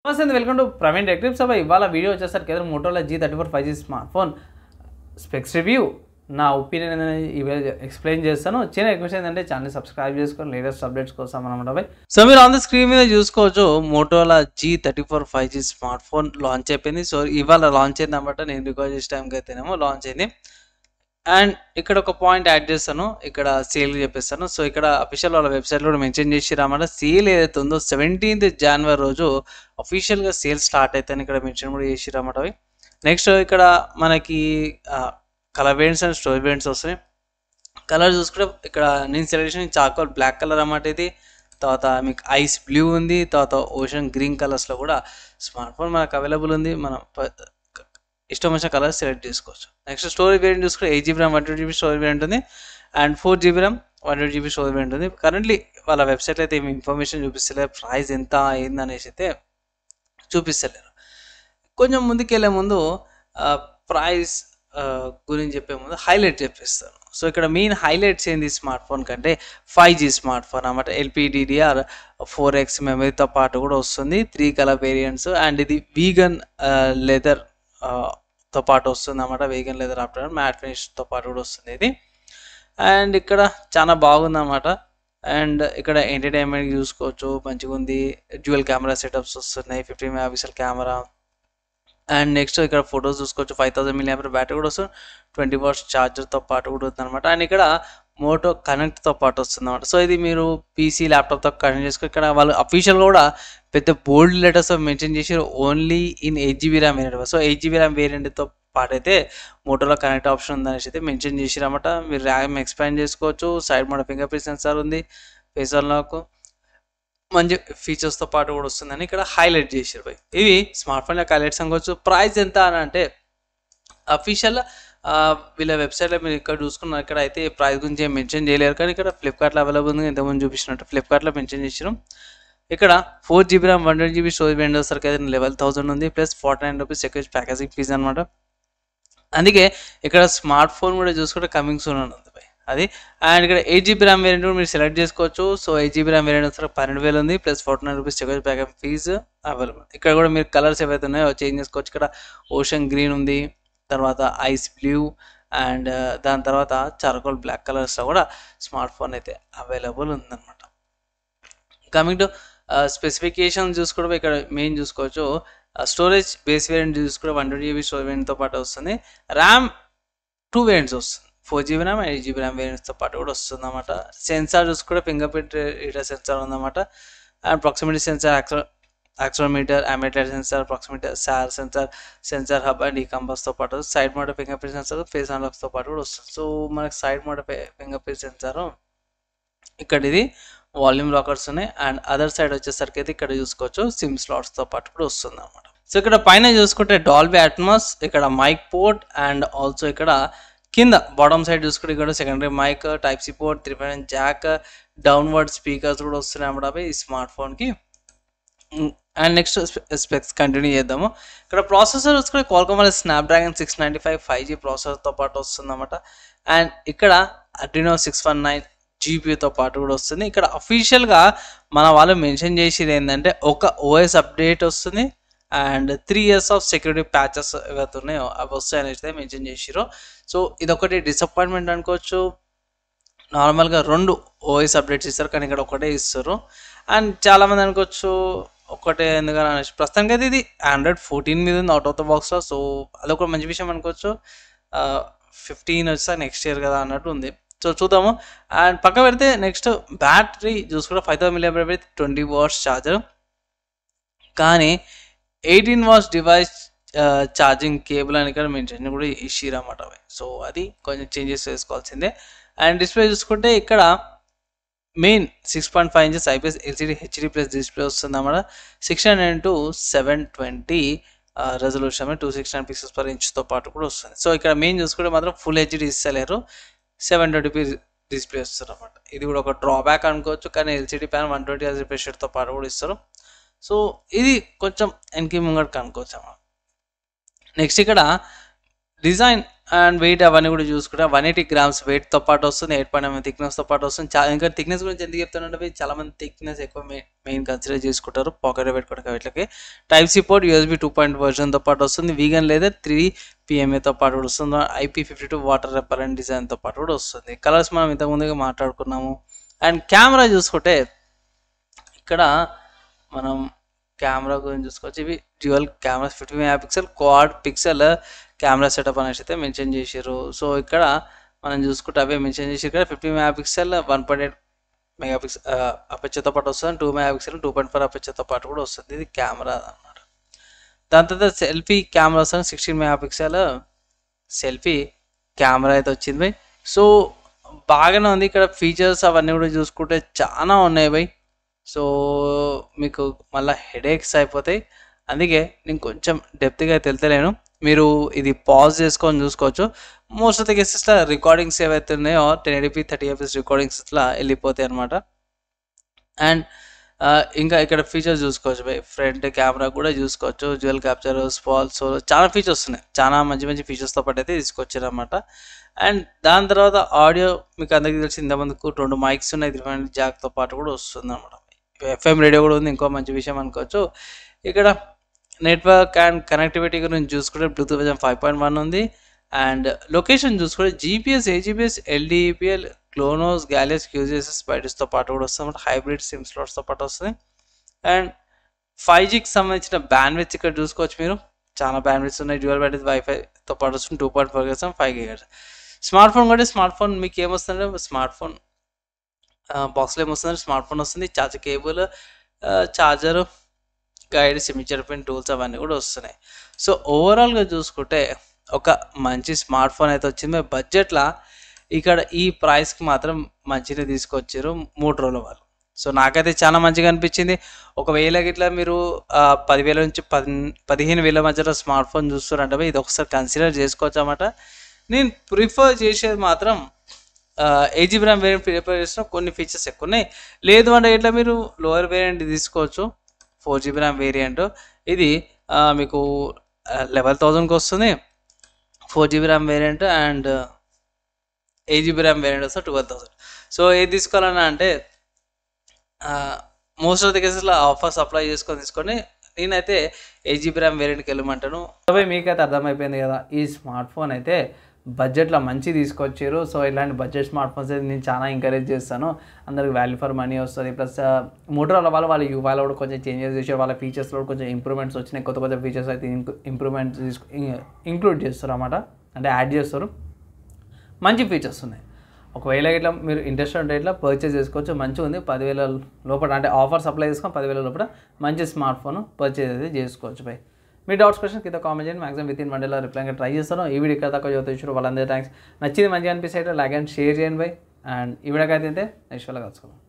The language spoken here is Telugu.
నమస్తే అండి, welcome to Praveen tech tips. ఇవాళ వీడియో వచ్చేసరికి ఏదో Motorola G34 5G smart phone specs review నా ఒపీనియన్ అనేది ఇవాళ ఎక్స్ప్లెయిన్ చేస్తాను. చిన్న రిక్వెస్ట్ ఏంటంటే ఛానల్ సబ్స్క్రైబ్ చేసుకొని లేటెస్ట్ అప్డేట్స్ కోసం అనమాట. సో మీరు ఆన్ ద స్క్రీన్ మీద చూసుకోవచ్చు, Motorola G34 5G smart phone launch అయిపోయింది. సో ఇవాళ లాంచ్ అయింది అన్నమాట. నేను రికార్డ్ చేసే టైంకి అయితేనేమో లాంచ్ అయింది. అండ్ ఇక్కడ ఒక పాయింట్ యాడ్ చేస్తాను, ఇక్కడ సేల్ చెప్పేస్తాను. సో ఇక్కడ అఫీషియల్ వాళ్ళ వెబ్సైట్లో కూడా మెన్షన్ చేసిరన్నమాట. సేల్ ఏదైతే ఉందో 17th జనవరి రోజు అఫీషియల్గా సేల్ స్టార్ట్ అవుతాయని ఇక్కడ మెన్షన్ కూడా చేసిరన్నమాట. అవి నెక్స్ట్ ఇక్కడ మనకి colour variants and story variants వస్తాయి. కలర్ చూసుకుంటే ఇక్కడ నేను సెలెక్ట్ చేసిన చాకోల్ బ్లాక్ కలర్ అన్నమాట. ఇది తర్వాత మీకు ఐస్ బ్లూ ఉంది, తర్వాత ఓషన్ గ్రీన్ కలర్స్లో కూడా స్మార్ట్ ఫోన్ మనకు అవైలబుల్ ఉంది. మనం ఇష్టం వచ్చిన కలర్ సెలెక్ట్ చేసుకోవచ్చు. నెక్స్ట్ స్టోరీ వేరియంట్ చూసుకుంటే 8GB RAM 128GB storage variant ఉంది and 4GB RAM 128GB storage variant ఉంది. కరెంట్లీ వాళ్ళ వెబ్సైట్లో అయితే ఏమి ఇన్ఫర్మేషన్ చూపిస్తలేరు, ప్రైస్ ఎంత అయింది అనేసి అయితే చూపిస్తలేరు. కొంచెం ముందుకెళ్ళే ముందు ప్రైస్ గురించి చెప్పే ముందు హైలైట్ చెప్పిస్తాను. సో ఇక్కడ మెయిన్ హైలైట్స్ ఏంది స్మార్ట్ ఫోన్ కంటే 5G స్మార్ట్ ఫోన్ అన్నమాట. LPDDR4X మెమరీతో పాటు కూడా వస్తుంది, 3 కలర్ వేరియంట్స్ అండ్ ఇది వీగన్ లెదర్ తో పాటు వస్తుంది అన్నమాట. వేగన్ లెదర్ ఆఫ్టర్ మ్యాట్ ఫినిష్తో పాటు కూడా వస్తుంది ఇది. అండ్ ఇక్కడ చాలా బాగుంది అన్నమాట. అండ్ ఇక్కడ ఎంటర్టైన్మెంట్ చూసుకోవచ్చు, మంచిగా ఉంది. డ్యూయల్ కెమెరా సెటప్స్ వస్తున్నాయి, 50 మెగాపిక్సెల్ కెమెరా. అండ్ నెక్స్ట్ ఇక్కడ ఫొటోస్ చూసుకోవచ్చు, 5000 mAh బ్యాటరీ కూడా వస్తుంది, 20 watts ఛార్జర్తో పాటు కూడా ఉంది అనమాట. అండ్ ఇక్కడ మోటో కనెక్ట్తో పాటు వస్తుంది అనమాట. సో ఇది మీరు పీసీ ల్యాప్టాప్తో కనెక్ట్ చేసుకో. ఇక్కడ వాళ్ళు అఫీషియల్గా కూడా పెద్ద బోల్డ్ లెటర్స్ మెన్షన్ చేసి only in 8GB RAM variant. So 8GB RAM వేరియంట్తో పాటు అయితే మోటోలో కనెక్ట్ ఆప్షన్ ఉందనేసి అయితే మెన్షన్ చేసిరన్నమాట. మీరు ర్యామ్ ఎక్స్పాండ్ చేసుకోవచ్చు, side mode finger print censor ఉంది, ఫేస్ అన్లాక్ మంచి ఫీచర్స్తో పాటు కూడా వస్తుందని ఇక్కడ హైలైట్ చేసారు భయ్. ఇవి స్మార్ట్ ఫోన్ యొక్క హైలైట్స్ అనుకోవచ్చు. ప్రైస్ ఎంత అని అంటే అఫీషియల్ వీళ్ళ వెబ్సైట్లో మీరు ఇక్కడ చూసుకున్నారు, ఇక్కడ అయితే ప్రైస్ గురించి ఏం మెన్షన్ చేయలేరు, కానీ ఇక్కడ ఫ్లిప్కార్ట్లో అవైలబుల్ ఉంది. ఇంతకుముందు చూపించినట్టు ఫ్లిప్కార్ట్లో మెన్షన్ చేసారు. ఇక్కడ 4GB RAM 128GB storage variant సరికి అయితే 11,000 ఉంది, plus 49 rupees security packaging fees అనమాట. అందుకే ఇక్కడ స్మార్ట్ ఫోన్ కూడా చూసుకుంటే కమింగ్ సూన్ అని ఉంది భయ్ అది. అండ్ ఇక్కడ 8GB RAM వేరియంట్ కూడా మీరు సెలెక్ట్ చేసుకోవచ్చు. సో 8GB RAM వేరియంట్ వచ్చి 12,000 ఉంది, plus 49 rupees security package fee available. ఇక్కడ కూడా మీరు కలర్స్ ఏవైతే ఉన్నాయో చేంజ్ చేసుకోవచ్చు. ఇక్కడ ఓషన్ గ్రీన్ ఉంది, తర్వాత ఐస్ బ్లూ అండ్ దాని తర్వాత చార్కోల్ బ్లాక్ కలర్స్లో కూడా స్మార్ట్ ఫోన్ అయితే అవైలబుల్ ఉందన్నమాట. కమింగ్ టు స్పెసిఫికేషన్ చూసుకోవడం ఇక్కడ మెయిన్ చూసుకోవచ్చు. స్టోరేజ్ బేస్ వేరియంట్ చూసుకుంటే 128GB స్టోరేజ్ వేరియంట్తో పాటు వస్తుంది. ర్యామ్ 2 వేరియంట్స్ వస్తుంది, 4GB RAM 8GB RAM వేరియంట్స్తో పాటు కూడా వస్తుంది అన్నమాట. సెన్సార్ చూసుకుంటే ఫింగర్ ప్రింట్ రీడర్ సెన్సార్ ఉందన్నమాట. And proximity sensor, accelerometer, ammeter sensor, proximity SAR sensor, sensor hub and ఈ కంపాస్తో పాటు side mode finger print sensor, face అన్లాక్స్తో పాటు కూడా వస్తుంది. సో మనకి side mode finger print sensor ఇక్కడ ఇది వాల్యూమ్ లాకర్స్ ఉన్నాయి. అండ్ అదర్ సైడ్ వచ్చేసరికి అయితే ఇక్కడ చూసుకోవచ్చు సిమ్ స్లాట్స్తో పాటు కూడా వస్తుంది అనమాట. సో ఇక్కడ పైన చూసుకుంటే డాల్బీ అట్మాస్, ఇక్కడ మైక్ పోర్ట్ అండ్ ఆల్సో ఇక్కడ కింద బాటమ్ సైడ్ చూసుకుంటే ఇక్కడ secondary mic, type C port, 3.1 jack, downward speakers కూడా వస్తున్నాయి అన్నమాట ఈ స్మార్ట్ ఫోన్కి. అండ్ నెక్స్ట్ స్పెక్స్ కంటిన్యూ చేద్దాము. ఇక్కడ ప్రాసెసర్ చూసుకుంటే క్వాల్కామ్ స్నాప్డ్రాగన్ 695 5G ప్రాసెసర్తో పాటు వస్తుంది అన్నమాట. అండ్ ఇక్కడ అడ్రినో 619 GPUతో పాటు కూడా వస్తుంది. ఇక్కడ అఫీషియల్గా మన వాళ్ళు మెన్షన్ చేసేది ఏంటంటే ఒక OS అప్డేట్ వస్తుంది and 3 years of security patches ఏవైతే ఉన్నాయో అవి వస్తాయి అనేది మెన్షన్ చేసిరు. సో ఇదొకటి డిసప్పాయింట్మెంట్ అనుకోవచ్చు. నార్మల్గా 2 OS అప్డేట్స్ ఇస్తారు, కానీ ఇక్కడ ఒకటే ఇస్తారు. అండ్ చాలామంది అనుకోవచ్చు ఒకటే ఎందుకని అనేసి. ప్రస్తుతానికి అయితే ఇది Android 14 మీద ఉంది అవుట్ ఆఫ్ ద బాక్స్లో. సో అదొక మంచి విషయం అనుకోవచ్చు. 15 వచ్చా నెక్స్ట్ ఇయర్ కదా అన్నట్టు ఉంది. సో చూద్దాము. అండ్ పక్క పెడితే నెక్స్ట్ బ్యాటరీ చూసుకుంటే 5000 mAh 20 watts ఛార్జర్, కానీ 18 watts డివైస్ ఛార్జింగ్ కేబుల్ అని ఇక్కడ మెన్షన్ కూడా ఇచ్చిరన్నమాట. సో అది కొంచెం చేంజెస్ చేసుకోవాల్సిందే. అండ్ డిస్ప్లే చూసుకుంటే ఇక్కడ main 6.5 inches IPS LCD HD plus display వస్తుంది అన్నమాట. 16:720 రెజల్యూషన్ 269 pixels per inchతో పాటు కూడా వస్తుంది. సో ఇక్కడ మెయిన్ చూసుకుంటే మాత్రం ఫుల్ HD ఇస్తలేరు, 720p డిస్ప్లే వస్తుంది అన్నమాట. ఇది కూడా ఒక డ్రాబ్యాక్ అనుకోవచ్చు, కానీ LCD ప్యాన్ 120 రిఫ్రెష్ రేట్తో పాటు కూడా ఇస్తారు. సో ఇది కొంచెం వెనక్కి ముంగడికి అనుకోవచ్చు అన్నమాట. నెక్స్ట్ ఇక్కడ డిజైన్ అండ్ వెయిట్ అవన్నీ కూడా చూసుకుంటే 180 గ్రామ్స్ వెయిట్తో పాటు వస్తుంది, 8.9 థిక్నెస్తో పాటు వస్తుంది. ఇంకా థిక్నెస్ గురించి ఎందుకు చెప్తానంటే చాలా మంది థిక్నెస్ ఎక్కువ మెయిన్ కన్సిడర్ చేసుకుంటారు పాకెట్లో పెట్టుకోవడానికి వీటికి. టైప్ సి పోర్ట్ USB 2.0 వర్జన్తో పాటు వస్తుంది. వీగన్ లేదా 3 PMAతో పాటు కూడా వస్తుంది. IP52 వాటర్ రెపరెంట్ డిజైన్తో పాటు కూడా వస్తుంది. కలర్స్ మనం ఇంతకుముందుగా మాట్లాడుకున్నాము. అండ్ కెమెరా చూసుకుంటే ఇక్కడ మనం కెమెరా గురించి చూసుకోవచ్చు. ఇవి dual cameras 50 megapixel quad pixel camera setup అనేసి అయితే మెన్షన్ చేశారు. సో ఇక్కడ మనం చూసుకుంటే అవే మెన్షన్ చేసి ఇక్కడ 50 మెగాపిక్సెల్ 1.8 మెగాపిక్సెల్ అపర్చర్తో పాటు వస్తుంది. 2 మెగాపిక్సెల్ 2.4 అపర్చర్తో పాటు కూడా వస్తుంది. ఇది కెమెరా అన్నమాట. దాని తర్వాత సెల్ఫీ కెమెరా వస్తుంది. 16 మెగాపిక్సెల్ సెల్ఫీ కెమెరా అయితే వచ్చింది. సో బాగానే ఉంది. ఇక్కడ ఫీచర్స్ అవన్నీ కూడా చూసుకుంటే చాలా ఉన్నాయి బై. సో మీకు మళ్ళీ హెడేక్స్ అయిపోతాయి. అందుకే నేను కొంచెం డెప్త్గా తెలుతలేను. మీరు ఇది పాజ్ చేసుకొని చూసుకోవచ్చు. మోస్ట్ ఆఫ్ ద కేసెస్లో రికార్డింగ్స్ ఏవైతే ఉన్నాయో 1080p 30fps రికార్డింగ్స్ ఇట్లా వెళ్ళిపోతాయి అనమాట. అండ్ ఇంకా ఇక్కడ ఫీచర్స్ చూసుకోవచ్చు బై. ఫ్రంట్ కెమెరా కూడా చూసుకోవచ్చు. డ్యూయల్ క్యాప్చర్, స్పాల్, సో చాలా ఫీచర్స్ ఉన్నాయి. చాలా మంచి మంచి ఫీచర్స్తో పాటు అయితే తీసుకొచ్చారు అనమాట. అండ్ దాని తర్వాత ఆడియో మీకు అందరికీ తెలిసి ఇంతమందికి 2 మైక్స్ ఉన్నాయి. 3.5 జాక్తో పాటు కూడా వస్తుంది అనమాట. FM రేడియో కూడా ఉంది, ఇంకో మంచి విషయం అనుకోవచ్చు. ఇక్కడ నెట్వర్క్ అండ్ కనెక్టివిటీ గురించి చూసుకుంటే బ్లూటూత్ వర్జన్ 5.1 ఉంది. అండ్ లొకేషన్ చూసుకుంటే GPS, AGPS, LDEPL, క్లోనోస్, గ్యాలియస్, QGIS బైట్స్తో పాటు కూడా వస్తుంది. హైబ్రిడ్ సిమ్ స్లాట్స్తో పాటు వస్తుంది. అండ్ 5Gకి సంబంధించిన బ్యాండ్విడ్త్ ఇక్కడ చూసుకోవచ్చు. మీరు చాలా బ్యాండ్విడ్స్ ఉన్నాయి. డ్యూయల్ బ్యాండ్విడ్త్ వైఫైతో పాటు వస్తుంది. 2.4 GHz 5 GHz. స్మార్ట్ ఫోన్ కూడా స్మార్ట్ ఫోన్ మీకు ఏమొస్తుందంటే స్మార్ట్ ఫోన్ బాక్స్లో ఏమొస్తుంది, స్మార్ట్ ఫోన్ వస్తుంది. Charger cable, charger, guide, signature pin, tools అవన్నీ కూడా వస్తున్నాయి. సో ఓవరాల్గా చూసుకుంటే ఒక మంచి స్మార్ట్ ఫోన్ అయితే వచ్చింది. బడ్జెట్లో ఇక్కడ ఈ ప్రైస్కి మాత్రం మంచిగా తీసుకొచ్చారు మోటరోలా వాళ్ళు. సో నాకైతే చాలా మంచిగా అనిపించింది. ఒకవేళ ఇట్లా మీరు 10,000 నుంచి 15,000 మధ్యలో స్మార్ట్ ఫోన్ చూస్తారంటే ఇది ఒకసారి కన్సిడర్ చేసుకోవచ్చు అన్నమాట. నేను ప్రిఫర్ చేసేది మాత్రం 8GB RAM వేరియంట్ ప్రిఫర్ చేసిన కొన్ని ఫీచర్స్ ఎక్కువ ఉన్నాయి. లేదు అంటే ఇట్లా మీరు లోయర్ వేరియంట్ తీసుకోవచ్చు. 4GB RAM వేరియంట్ ఇది మీకు 11,000కి వస్తుంది. 4GB RAM variant and 8GB RAM variant వస్తే 12,000. సో ఏది తీసుకోవాలన్నా అంటే మోస్ట్ ఆఫ్ ది కేసెస్లో ఆఫర్స్ అప్లై తీసుకొని నేనైతే 8GB RAM వేరియంట్కి వెళ్ళమంటాను. మీకైతే అర్థమైపోయింది కదా, ఈ స్మార్ట్ ఫోన్ అయితే బడ్జెట్లో మంచి తీసుకొచ్చారు. సో ఇలాంటి బడ్జెట్ స్మార్ట్ ఫోన్స్ అయితే నేను చాలా ఎంకరేజ్ చేస్తాను. అందరికి వాల్యూ ఫర్ మనీ వస్తుంది. ప్లస్ మోటరోలా వాళ్ళ యూఐలో కూడా కొంచెం చేంజెస్ చేశారు. వాళ్ళ ఫీచర్స్లో కూడా కొంచెం ఇంప్రూవ్మెంట్స్ వచ్చినాయి. కొత్త కొత్త ఫీచర్స్ అయితే ఇంప్రూవ్మెంట్స్ ఇంక్లూడ్ చేస్తారు అన్నమాట. అంటే యాడ్ చేస్తారు. మంచి ఫీచర్స్ ఉన్నాయి. ఒకవేళ ఇట్లా మీరు ఇంట్రెస్ట్ ఉంటే ఇట్లా పర్చేస్ చేసుకోవచ్చు. మంచిగా ఉంది. 10,000 లోపల అంటే ఆఫర్స్ అప్లై చేసుకొని 10,000 లోపల మంచి స్మార్ట్ ఫోన్ పర్చేస్ అయితే చేసుకోవచ్చు బై. మీ డౌట్స్ క్వశ్చన్ కింద కామెంట్ చేయండి. మాక్సిమం వితిన్ 1 డేలో రిప్లై ట్రై చేస్తాను. ఈ వీడియో ఇక్కడ తక్కువ చూస్తారు వాళ్ళందరూ థ్యాంక్స్. నచ్చింది మంచిగా అనిపిస్తే లైక్ అండ్ షేర్ చేయండి బై. అండ్ ఈ వీడియోకి అయితే నెక్స్ట్ వేళ కలుసుకుందాం.